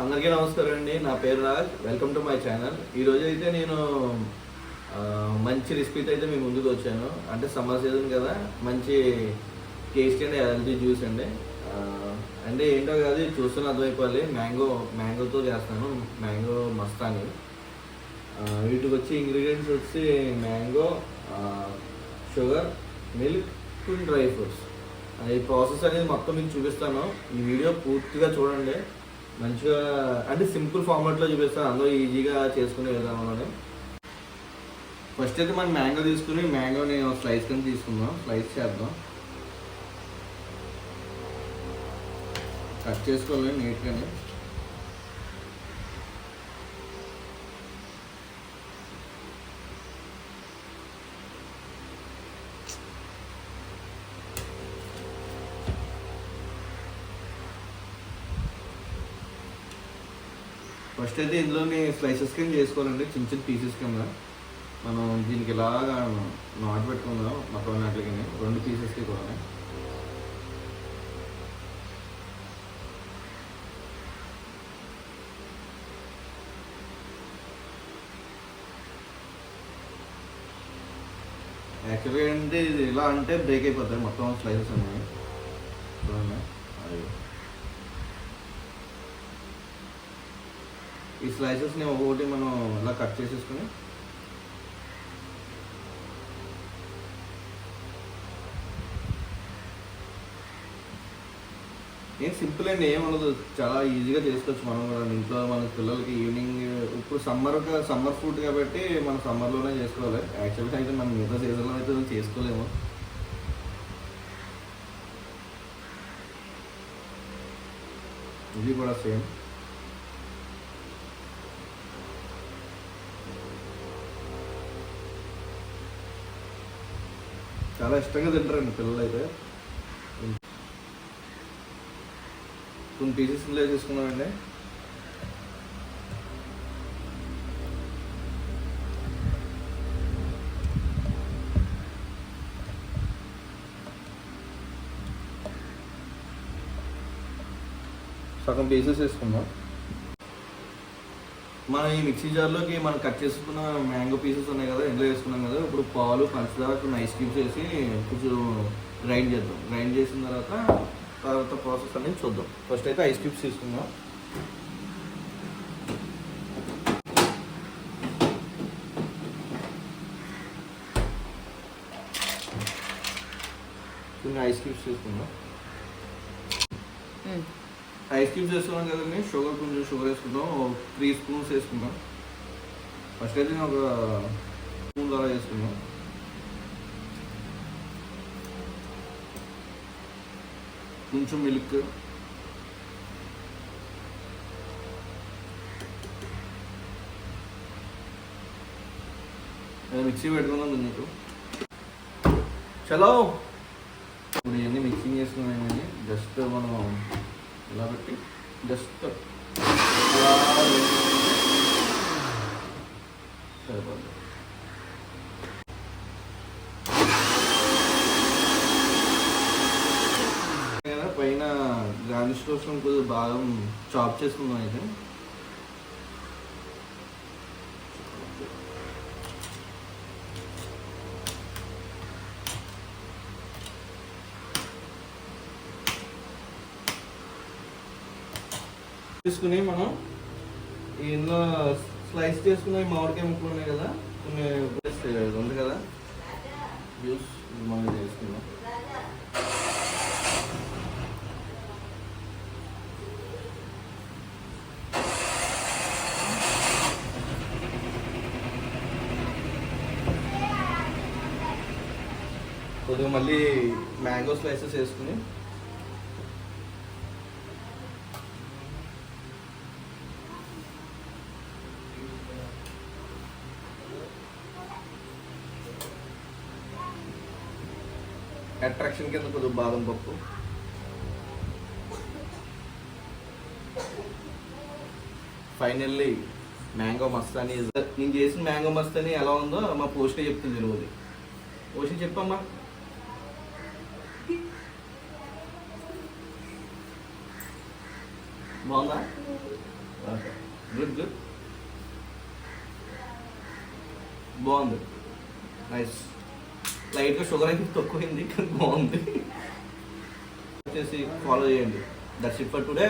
అందరికీ నమస్కారం అండి. నా పేరు Raj. Welcome to my channel. ఈరోజు అయితే నేను మంచి రెసిపీతో అయితే మీ ముందుకు వచ్చాను. అంటే సమ్మర్ సీజన్ కదా, మంచి టేస్టీ అండ్ హెల్తీ జ్యూస్ అండి. అంటే ఏంటో కాదు, చూస్తున్న అర్థమైపోవాలి. మ్యాంగోతో చేస్తాను, మ్యాంగో మస్తాని. వీటికి వచ్చి ఇంగ్రీడియంట్స్ వచ్చి mango, sugar, milk, dry fruits. ఈ ప్రాసెస్ అనేది మొత్తం మీకు చూపిస్తాను. ఈ వీడియో పూర్తిగా చూడండి. మంచిగా అంటే సింపుల్ ఫార్మాట్లో చూపిస్తాను, అందరూ ఈజీగా చేసుకునే విధానంలోనే. ఫస్ట్ అయితే మనం మ్యాంగో తీసుకుని, మ్యాంగోని స్లైస్ కింద తీసుకుందాం. స్లైస్ చేద్దాం, కట్ చేసుకోవాలి నీట్గానే. ఫస్ట్ అయితే ఇందులోని స్లైసెస్ కింద చేసుకోవాలండి, చిన్న చిన్న పీసెస్ కింద. మనం దీనికి ఇలాగా నాటు పెట్టుకుందాం మొత్తం నాట్లకి, 2 పీసెస్కి కూడా. యాక్చువల్గా ఏంటంటే ఇది ఇలా అంటే బ్రేక్ అయిపోతాయి మొత్తం స్లైసెస్ అనేవి. ఈ స్లైసెస్ని ఒక్కొక్కటి మనం ఇలా కట్ చేసేసుకుని, ఏం సింపుల్ అండి, ఏం ఉండదు, చాలా ఈజీగా చేసుకోవచ్చు మనం కూడా ఇంట్లో. మన పిల్లలకి ఈవినింగ్, ఇప్పుడు సమ్మర్ ఫుడ్ కాబట్టి మనం సమ్మర్లోనే చేసుకోవాలి. యాక్చువల్గా అయితే మనం మిగతా సీజన్లో అయితే చేసుకోలేము. ఇది కూడా సేమ్. చాలా ఇష్టంగా తింటారండి పిల్లలు అయితే. కొన్ని పీసెస్ ఇందులో తీసుకున్నామండి. సగం పీసెస్ వేసుకుందాం. మనం ఈ మిక్సీ జార్లోకి మనం కట్ చేసుకున్న మ్యాంగో పీసెస్ ఉన్నాయి కదా, ఇందులో వేసుకున్నాం కదా. ఇప్పుడు పాలు, పంచదార, కొన్ని ఐస్ క్యూబ్స్ వేసి కొంచెం గ్రైండ్ చేద్దాం. గ్రైండ్ చేసిన తర్వాత ప్రాసెస్ అనేది చూద్దాం. ఫస్ట్ అయితే ఐస్ క్యూబ్స్ తీసుకుందాం. కొన్ని ఐస్ క్యూబ్స్ తీసుకుందాం. ఐస్ క్యూబ్స్ వేసుకున్నాం కదండి. కొంచెం షుగర్ వేసుకుందాం, 3 స్పూన్స్ వేసుకుందాం. ఫస్ట్ అయితే నేను ఒక స్పూన్ ద్వారా వేసుకుందాం. కొంచెం మిల్క్, మిక్సీ పెట్టుకుందాం మీకు. చలో, ఇప్పుడు ఇవన్నీ మిక్సింగ్ చేసుకున్నామని జస్ట్ మనం ఇలా పెట్టి జస్ట్ సరిపోతుంది. పైన గార్నిష్ కోసం కొద్దిగా బాగా చాప్ చేసుకుందాం. అయితే తీసుకుని మనం ఇందులో స్లైస్ చేసుకున్న మామిడికాయ ముక్కలు ఉన్నాయి కదా, కొన్ని ఉంది కదా జ్యూస్, మనం చేసుకుందాం. కొద్దిగా మళ్ళీ మ్యాంగో స్లైసెస్ వేసుకుని అట్రాక్షన్ కింద కొద్దిగా బాదం పప్పు, ఫైనల్లీ మ్యాంగో మస్తాని. నేను చేసిన మ్యాంగో మస్తాని ఎలా ఉందో మా పోస్ట్గా చెప్తుంది తెలియదు. పోస్ట్ చెప్పమ్మా. బాగుందా? ఓకే, గుడ్ గుడ్, బాగుంది, నైస్. లైట్గా షుగర్ అయితే తక్కువైంది కానీ బాగుంది. వచ్చేసి ఫాలో చేయండి. That's it for today.